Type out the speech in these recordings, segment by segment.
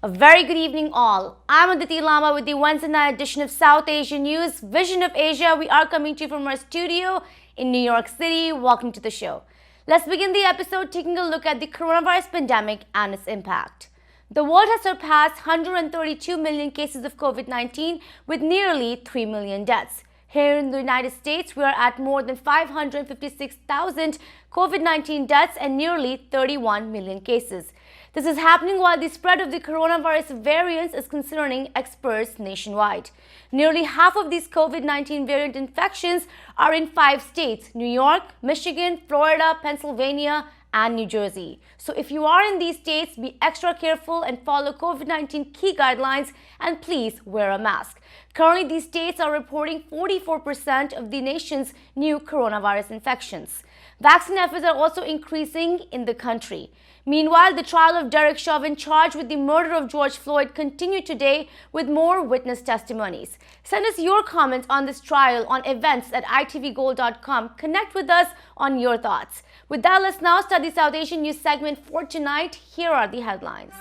A very good evening all. I'm Aditi Lama with the Wednesday night edition of South Asian News, Vision of Asia. We are coming to you from our studio in New York City. Welcome to the show. Let's begin the episode taking a look at the coronavirus pandemic and its impact. The world has surpassed 132 million cases of COVID-19 with nearly 3 million deaths. Here in the United States, we are at more than 556,000 COVID-19 deaths and nearly 31 million cases. This is happening while the spread of the coronavirus variants is concerning experts nationwide. Nearly half of these COVID-19 variant infections are in 5 states: New York, Michigan, Florida, Pennsylvania, and New Jersey. So if you are in these states, be extra careful and follow COVID-19 key guidelines, and please wear a mask. Currently, these states are reporting 44% of the nation's new coronavirus infections. Vaccine efforts are also increasing in the country. Meanwhile, the trial of Chauvin charged with the murder of George Floyd continued today with more witness testimonies. Send us your comments on this trial on events@itvgold.com. Connect with us on your thoughts. With that, let's now start the South Asian News segment for tonight. Here are the headlines.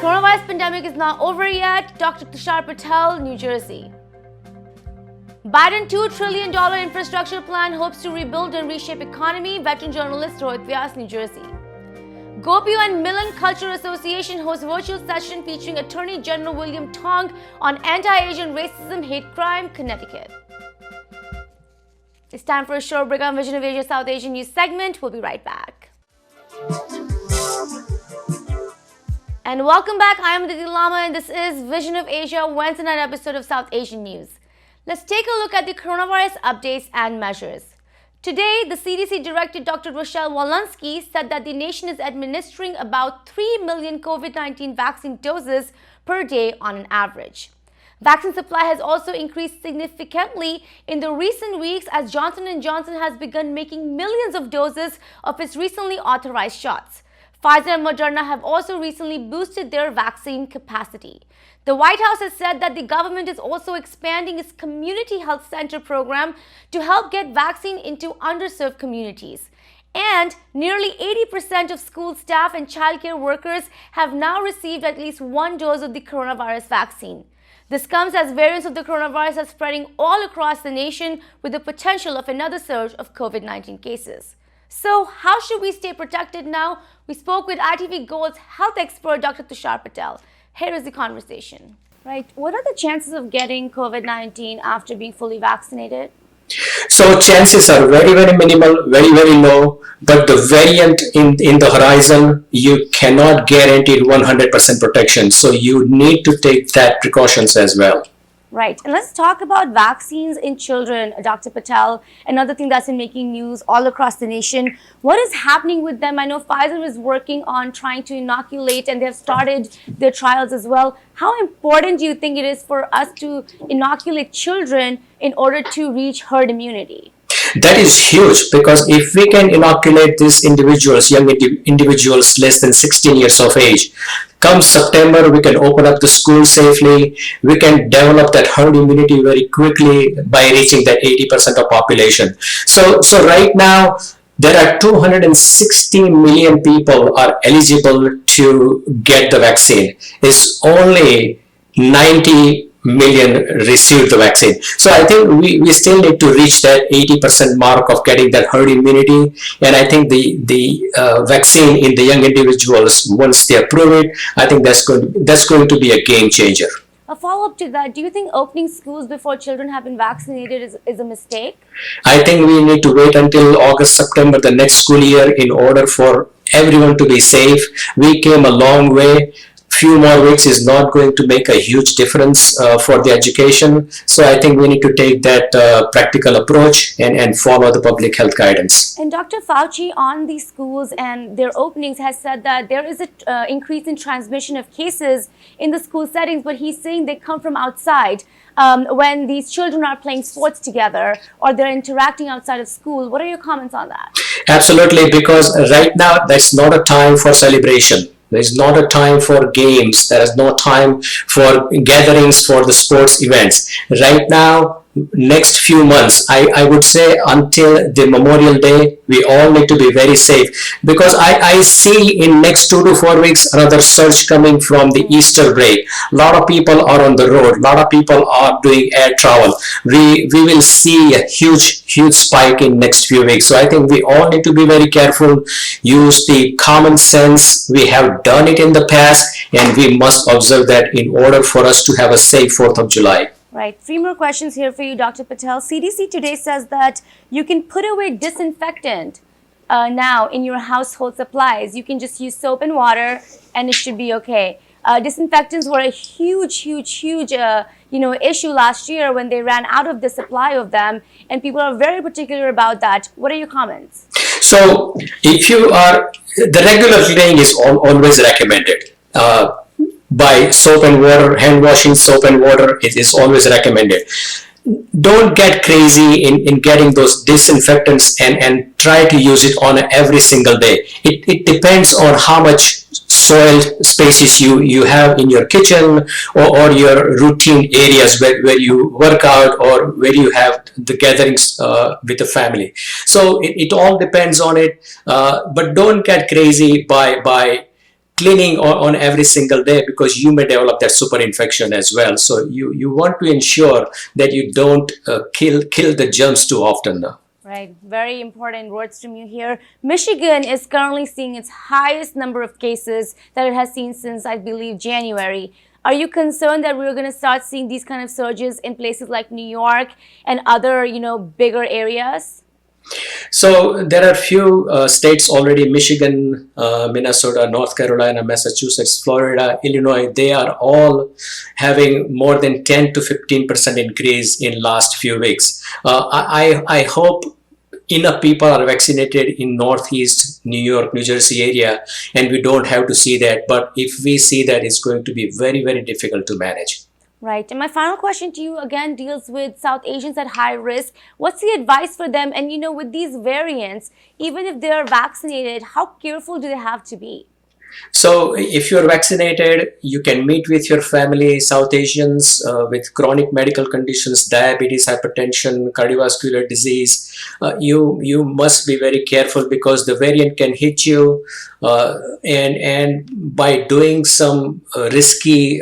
Coronavirus pandemic is not over yet. Dr. Tushar, Patel, New Jersey. Biden $2 trillion infrastructure plan hopes to rebuild and reshape economy. Veteran journalist Rohit, Vyas, New Jersey. GOPIO and Milan Culture Association hosts virtual session featuring Attorney General William Tong on anti-Asian racism, hate crime, Connecticut. It's time for a short break on Vision of Asia South Asian News segment. We'll be right back. And welcome back. I am Aditi Lama and this is Vision of Asia, Wednesday night episode of South Asian News. Let's take a look at the coronavirus updates and measures. Today, the CDC Director Dr. Rochelle Walensky said that the nation is administering about 3 million COVID-19 vaccine doses per day on an average. Vaccine supply has also increased significantly in the recent weeks as Johnson & Johnson has begun making millions of doses of its recently authorized shots. Pfizer and Moderna have also recently boosted their vaccine capacity. The White House has said that the government is also expanding its community health center program to help get vaccine into underserved communities. And nearly 80% of school staff and childcare workers have now received at least 1 dose of the coronavirus vaccine. This comes as variants of the coronavirus are spreading all across the nation with the potential of another surge of COVID-19 cases. So how should we stay protected now? We spoke with ITV Gold's health expert, Dr. Tushar Patel. Here is the conversation. Right. What are the chances of getting COVID-19 after being fully vaccinated? So chances are very, very minimal, very, very low. But the variant in the horizon, you cannot guarantee 100% protection. So you need to take that precautions as well. Right. And let's talk about vaccines in children, Dr. Patel. Another thing that's been making news all across the nation. What is happening with them? I know Pfizer is working on trying to inoculate and they have started their trials as well. How important do you think it is for us to inoculate children in order to reach herd immunity? That is huge, because if we can inoculate these individuals, young individuals less than 16 years of age, come September, we can open up the school safely. We can develop that herd immunity very quickly by reaching that 80% of population. So right now, there are 260 million people are eligible to get the vaccine. It's only 90 million received the vaccine. So I think we still need to reach that 80% mark of getting that herd immunity. And I think the vaccine in the young individuals, once they approve it, I think that's going to be a game changer. A follow-up to that, do you think opening schools before children have been vaccinated is a mistake? I think we need to wait until August, September, the next school year, in order for everyone to be safe. We came a long way. Few more weeks is not going to make a huge difference for the education. So I think we need to take that practical approach and follow the public health guidance. And Dr. Fauci on these schools and their openings has said that there is an increase in transmission of cases in the school settings, but he's saying they come from outside. When these children are playing sports together or they're interacting outside of school. What are your comments on that? Absolutely, because right now that's not a time for celebration. There is not a time for games. There is no time for gatherings for the sports events. Right now, next few months, I would say until the Memorial Day, we all need to be very safe, because I see in next 2 to 4 weeks another surge coming from the Easter break. A lot of people are on the road. A lot of people are doing air travel. We will see a huge spike in next few weeks. So I think we all need to be very careful, use the common sense. We have done it in the past, and we must observe that in order for us to have a safe 4th of July. Right. 3 more questions here for you, Dr. Patel. CDC today says that you can put away disinfectant now in your household supplies. You can just use soap and water and it should be okay. Disinfectants were a huge issue last year when they ran out of the supply of them, and people are very particular about that. What are your comments? So if you are, the regular cleaning is always recommended. By soap and water, hand washing, soap and water, it is always recommended. Don't get crazy in getting those disinfectants and try to use it on every single day. It depends on how much soiled spaces you have in your kitchen, or your routine areas where you work out, or where you have the gatherings with the family. So it all depends on it, but don't get crazy by cleaning on every single day, because you may develop that super infection as well. So you want to ensure that you don't kill the germs too often now. Right. Very important words from you here. Michigan is currently seeing its highest number of cases that it has seen since, I believe, January. Are you concerned that we're going to start seeing these kind of surges in places like New York and other, bigger areas? So there are few states already: Michigan, Minnesota, North Carolina, Massachusetts, Florida, Illinois. They are all having more than 10 to 15% increase in last few weeks. I hope enough people are vaccinated in Northeast, New York, New Jersey area, and we don't have to see that. But if we see that, it's going to be very, very difficult to manage. Right. And my final question to you again deals with South Asians at high risk. What's the advice for them? And, with these variants, even if they're vaccinated, how careful do they have to be? So if you're vaccinated, you can meet with your family. South Asians with chronic medical conditions, diabetes, hypertension, cardiovascular disease, you must be very careful, because the variant can hit you, and by doing some risky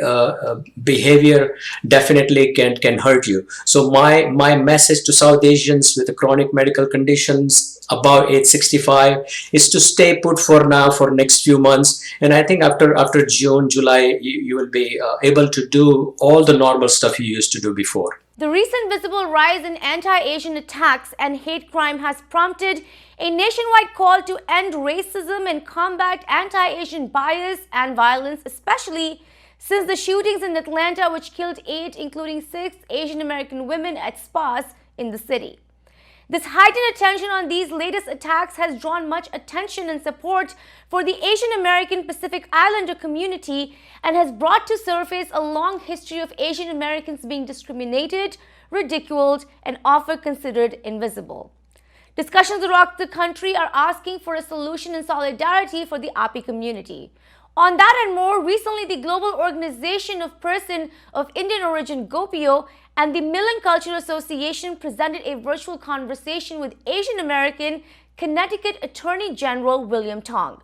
behavior definitely can hurt you. So my message to South Asians with the chronic medical conditions above age 65 is to stay put for now, for next few months. And I think after June, July, you will be able to do all the normal stuff you used to do before. The recent visible rise in anti-Asian attacks and hate crime has prompted a nationwide call to end racism and combat anti-Asian bias and violence, especially since the shootings in Atlanta, which killed 8, including 6 Asian American women at spas in the city. This heightened attention on these latest attacks has drawn much attention and support for the Asian American Pacific Islander community, and has brought to surface a long history of Asian Americans being discriminated, ridiculed, and often considered invisible. Discussions around the country are asking for a solution in solidarity for the API community. On that and more, recently the Global Organization of Persons of Indian Origin, GOPIO, and the Milan Cultural Association presented a virtual conversation with Asian American Connecticut Attorney General William Tong.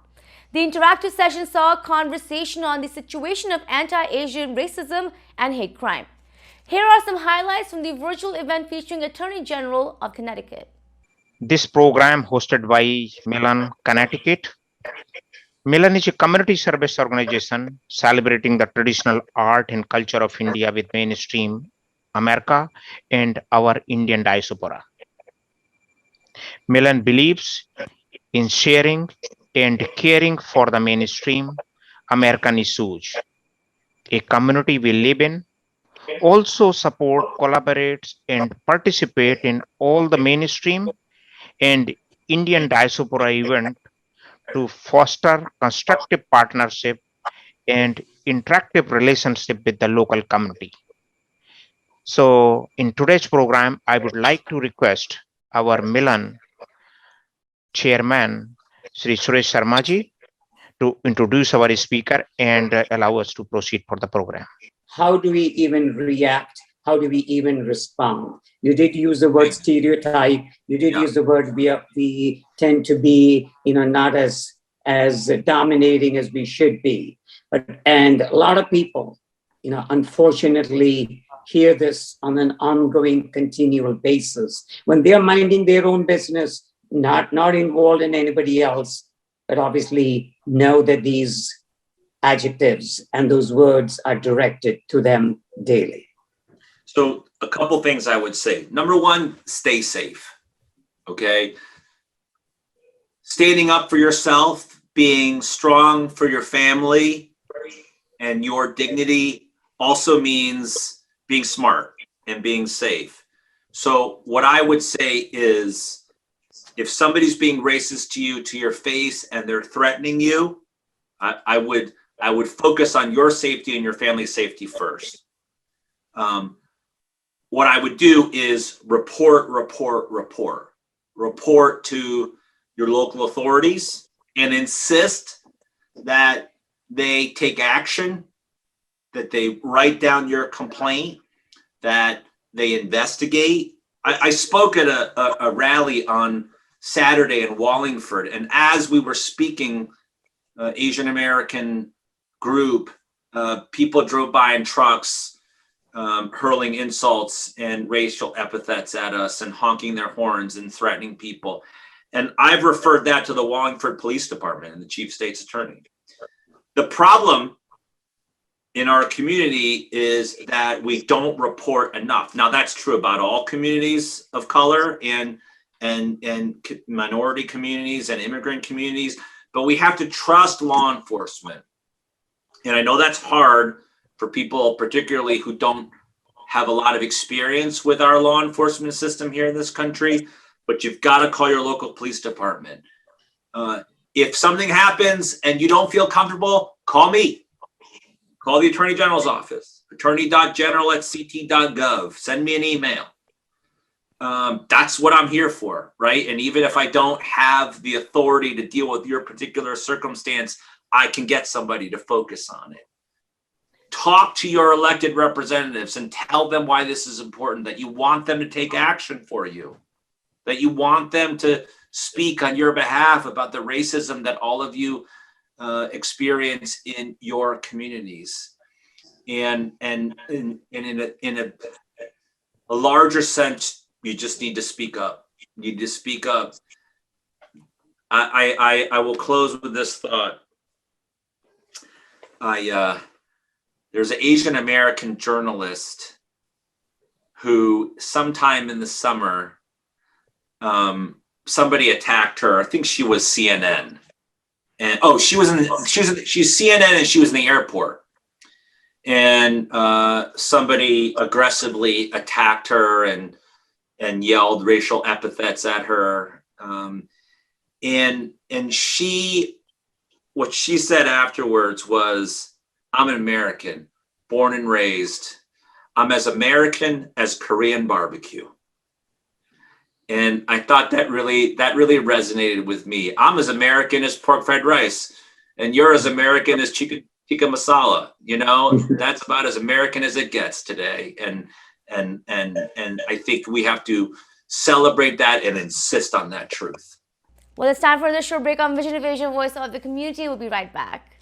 The interactive session saw a conversation on the situation of anti-Asian racism and hate crime. Here are some highlights from the virtual event featuring Attorney General of Connecticut. This program, hosted by Milan, Connecticut, Milan is a community service organization celebrating the traditional art and culture of India with mainstream America and our Indian diaspora. Milan believes in sharing and caring for the mainstream American issues. A community we live in also support, collaborates, and participate in all the mainstream and Indian diaspora event to foster constructive partnership and interactive relationship with the local community. So, in today's program, I would like to request our Milan chairman, Sri Suresh Sharmaji, to introduce our speaker and allow us to proceed for the program. How do we even react? How do we even respond? You did use the word stereotype. You did use the word we tend to be, not as dominating as we should be. And a lot of people, unfortunately, hear this on an ongoing, continual basis when they're minding their own business, not involved in anybody else, but obviously know that these adjectives and those words are directed to them daily. So a couple things I would say. Number one, stay safe. Okay. Standing up for yourself, being strong for your family and your dignity also means being smart and being safe. So what I would say is if somebody's being racist to you to your face and they're threatening you, I would focus on your safety and your family's safety first. What I would do is report to your local authorities and insist that they take action, that they write down your complaint, that they investigate. I spoke at a rally on Saturday in Wallingford, and as we were speaking, Asian American group, people drove by in trucks, hurling insults and racial epithets at us and honking their horns and threatening people. And I've referred that to the Wallingford Police Department and the Chief State's Attorney. The problem in our community is that we don't report enough. Now that's true about all communities of color and minority communities and immigrant communities, but we have to trust law enforcement. And I know that's hard for people, particularly who don't have a lot of experience with our law enforcement system here in this country, but you've got to call your local police department. If something happens and you don't feel comfortable, call me. Call the Attorney General's office, attorney.general@ct.gov. Send me an email. That's what I'm here for, right? And even if I don't have the authority to deal with your particular circumstance, I can get somebody to focus on it. Talk to your elected representatives and tell them why this is important, that you want them to take action for you, that you want them to speak on your behalf about the racism that all of you experience in your communities. And in a larger sense, you just need to speak up. You need to speak up. I will close with this thought. There's an Asian American journalist who sometime in the summer, somebody attacked her. I think she was CNN. And she's CNN and she was in the airport. And somebody aggressively attacked her and yelled racial epithets at her. And what she said afterwards was, I'm an American, born and raised. I'm as American as Korean barbecue. And I thought that really resonated with me. I'm as American as pork fried rice, and you're as American as tikka masala. That's about as American as it gets today. And I think we have to celebrate that and insist on that truth. Well, it's time for this short break on Vision of Asia, Voice of the Community. We'll be right back.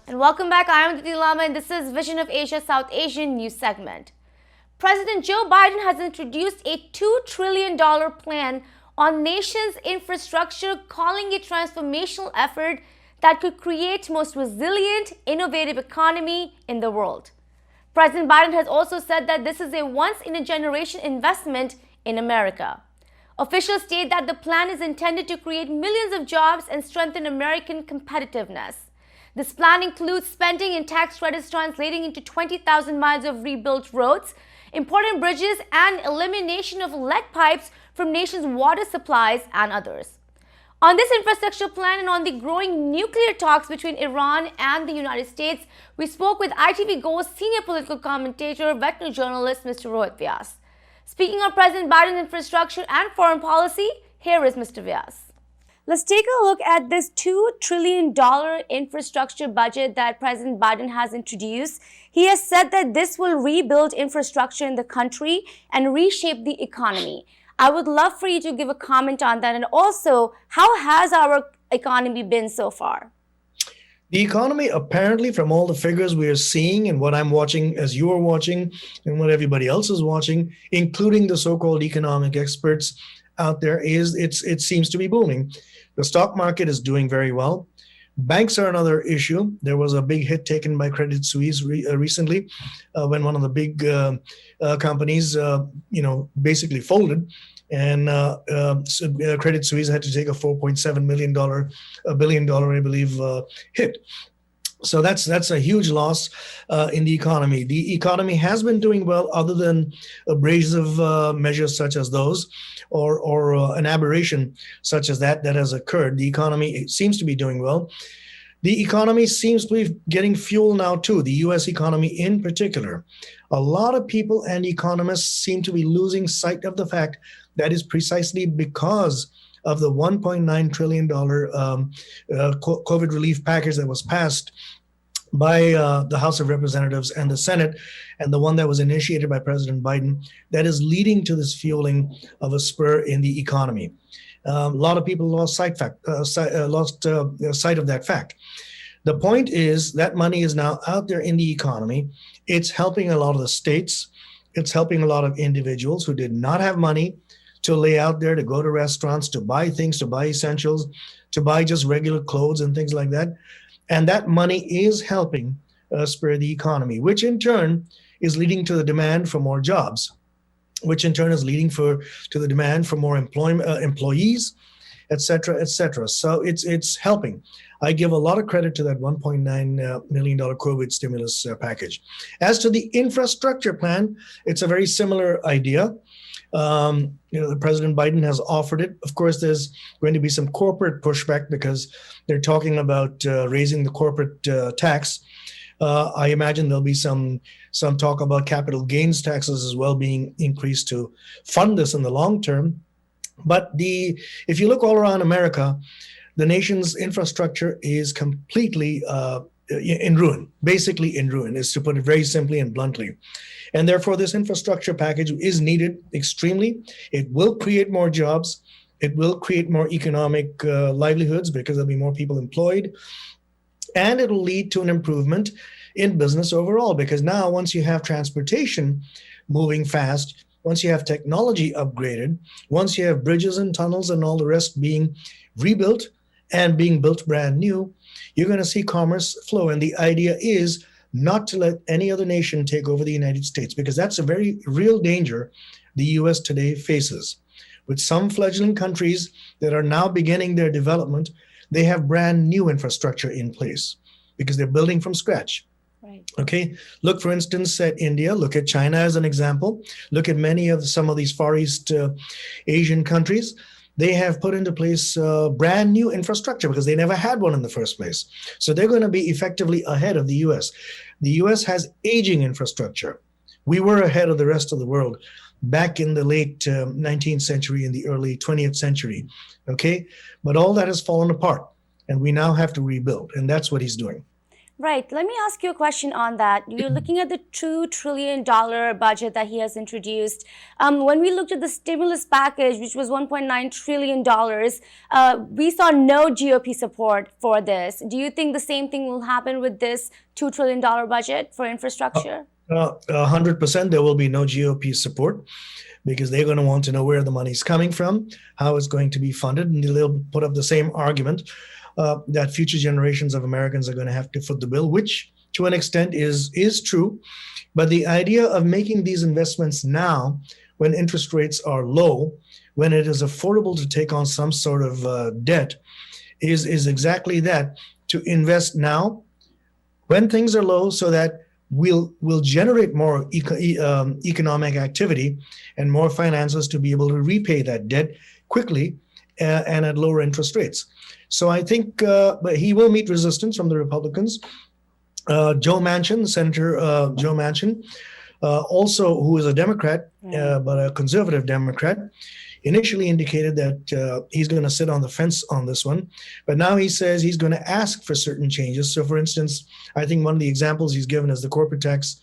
And welcome back. I am Aditi Lama, and this is Vision of Asia South Asian News segment. President Joe Biden has introduced a $2 trillion plan on nation's infrastructure, calling it transformational effort that could create most resilient, innovative economy in the world. President Biden has also said that this is a once-in-a-generation investment in America. Officials state that the plan is intended to create millions of jobs and strengthen American competitiveness. This plan includes spending and tax credits translating into 20,000 miles of rebuilt roads, important bridges, and elimination of lead pipes from nation's water supplies and others. On this infrastructure plan and on the growing nuclear talks between Iran and the United States, we spoke with ITV Go's senior political commentator, veteran journalist, Mr. Rohit Vyas. Speaking of President Biden's infrastructure and foreign policy, here is Mr. Vyas. Let's take a look at this $2 trillion infrastructure budget that President Biden has introduced. He has said that this will rebuild infrastructure in the country and reshape the economy. I would love for you to give a comment on that, and also, how has our economy been so far? The economy, apparently, from all the figures we are seeing and what I'm watching as you are watching and what everybody else is watching, including the so-called economic experts out there, it seems to be booming. The stock market is doing very well. Banks are another issue. There was a big hit taken by Credit Suisse recently when one of the big companies, basically folded, and Credit Suisse had to take a $4.7 billion, I believe, hit. So that's a huge loss in the economy. The economy has been doing well, other than abrasive measures such as those, or an aberration such as that has occurred. The economy seems to be doing well. The economy seems to be getting fuel now too, the U.S. economy in particular. A lot of people and economists seem to be losing sight of the fact that is precisely because of the $1.9 trillion COVID relief package that was passed by the House of Representatives and the Senate, and the one that was initiated by President Biden, that is leading to this fueling of a spur in the economy. A lot of people lost sight of that fact. The point is that money is now out there in the economy. It's helping a lot of the states. It's helping a lot of individuals who did not have money to lay out there, to go to restaurants, to buy things, to buy essentials, to buy just regular clothes and things like that. And that money is helping spur the economy, which in turn is leading to the demand for more jobs, which in turn is leading to the demand for more employees, et cetera, et cetera. So it's helping. I give a lot of credit to that $1.9 million COVID stimulus package. As to the infrastructure plan, it's a very similar idea. The President Biden has offered it. Of course, there's going to be some corporate pushback because they're talking about raising the corporate tax. I imagine there'll be some talk about capital gains taxes as well being increased to fund this in the long term. But if you look all around America, the nation's infrastructure is completely in ruin, basically in ruin, is to put it very simply and bluntly. And therefore, this infrastructure package is needed extremely. It will create more jobs. It will create more economic livelihoods because there'll be more people employed. And it will lead to an improvement in business overall, because now once you have transportation moving fast, once you have technology upgraded, once you have bridges and tunnels and all the rest being rebuilt and being built brand new, you're going to see commerce flow. And the idea is not to let any other nation take over the United States, because that's a very real danger the U.S. today faces. With some fledgling countries that are now beginning their development, they have brand new infrastructure in place because they're building from scratch. Right. Okay. Look, for instance, at India. Look at China as an example. Look at some of these Far East Asian countries. They have put into place brand new infrastructure because they never had one in the first place. So they're going to be effectively ahead of the U.S. The U.S. has aging infrastructure. We were ahead of the rest of the world back in the late 19th century and the early 20th century. Okay. But all that has fallen apart, and we now have to rebuild. And that's what he's doing. Right. Let me ask you a question on that. You're looking at the $2 trillion budget that he has introduced. When we looked at the stimulus package, which was $1.9 trillion, we saw no GOP support for this. Do you think the same thing will happen with this $2 trillion budget for infrastructure? 100%, there will be no GOP support because they're going to want to know where the money's coming from, how it's going to be funded, and they'll put up the same argument that future generations of Americans are going to have to foot the bill, which to an extent is true. But the idea of making these investments now, when interest rates are low, when it is affordable to take on some sort of debt, is exactly that, to invest now when things are low, so that we'll generate more economic activity and more finances to be able to repay that debt quickly and at lower interest rates. So I think but he will meet resistance from the Republicans. Joe Manchin, Senator Joe Manchin, also who is a Democrat, but a conservative Democrat, initially indicated that he's going to sit on the fence on this one, but now he says he's going to ask for certain changes. So, for instance, I think one of the examples he's given is the corporate tax.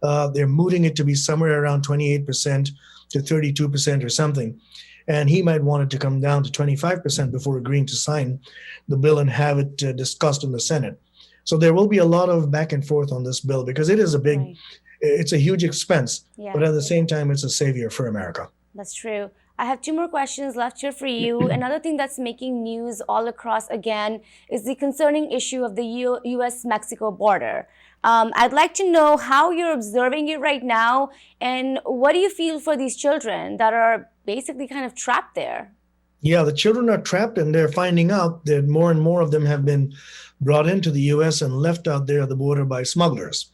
They're mooting it to be somewhere around 28% to 32% or something, and he might want it to come down to 25% before agreeing to sign the bill and have it discussed in the Senate. So there will be a lot of back and forth on this bill because it is a big, it's a huge expense, but at the same time, it's a savior for America. That's true. I have two more questions left here for you. Another thing that's making news all across again is the concerning issue of the U.S.-Mexico border. I'd like to know how you're observing it right now, and what do you feel for these children that are basically kind of trapped there? Yeah, the children are trapped, and they're finding out that more and more of them have been brought into the U.S. and left out there at the border by smugglers.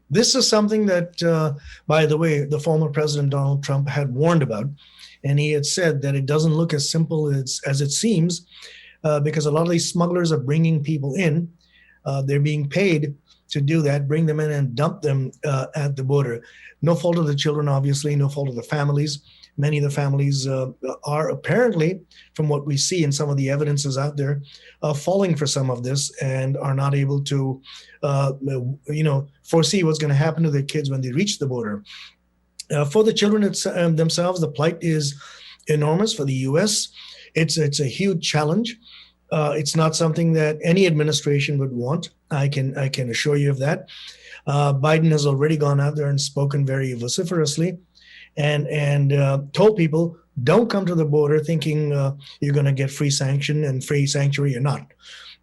This is something that, by the way, the former President Donald Trump had warned about, and he had said that it doesn't look as simple as it seems, because a lot of these smugglers are bringing people in. They're being paid to do that, bring them in and dump them at the border. No fault of the children, obviously, no fault of the families. Many of the families are apparently, from what we see in some of the evidences out there, falling for some of this and are not able to, foresee what's going to happen to their kids when they reach the border. For the children themselves, the plight is enormous. For the U.S., it's a huge challenge. It's not something that any administration would want. I can assure you of that. Biden has already gone out there and spoken very vociferously and told people, don't come to the border thinking you're going to get free sanction and free sanctuary. You're not.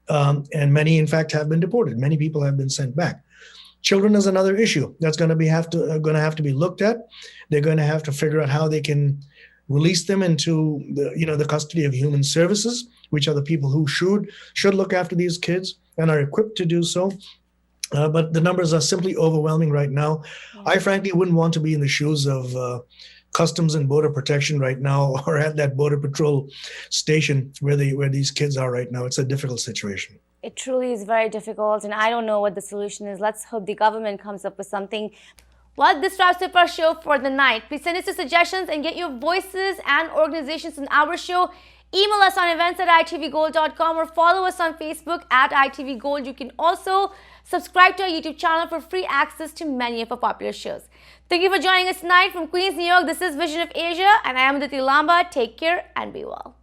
And many, in fact, have been deported. Many people have been sent back. Children is another issue that's going to have to be looked at. They're going to have to figure out how they can release them into the custody of human services, which are the people who should look after these kids and are equipped to do so. But the numbers are simply overwhelming right now. I frankly wouldn't want to be in the shoes of Customs and Border Protection right now, or at that Border Patrol station where these kids are right now. It's a difficult situation. It truly is very difficult, and I don't know what the solution is. Let's hope the government comes up with something. Well, this wraps up our show for the night. Please send us your suggestions and get your voices and organizations in our show. Email us on events@itvgold.com or follow us on Facebook @itvgold. You can also subscribe to our YouTube channel for free access to many of our popular shows. Thank you for joining us tonight from Queens, New York. This is Vision of Asia, and I am Aditi Lamba. Take care and be well.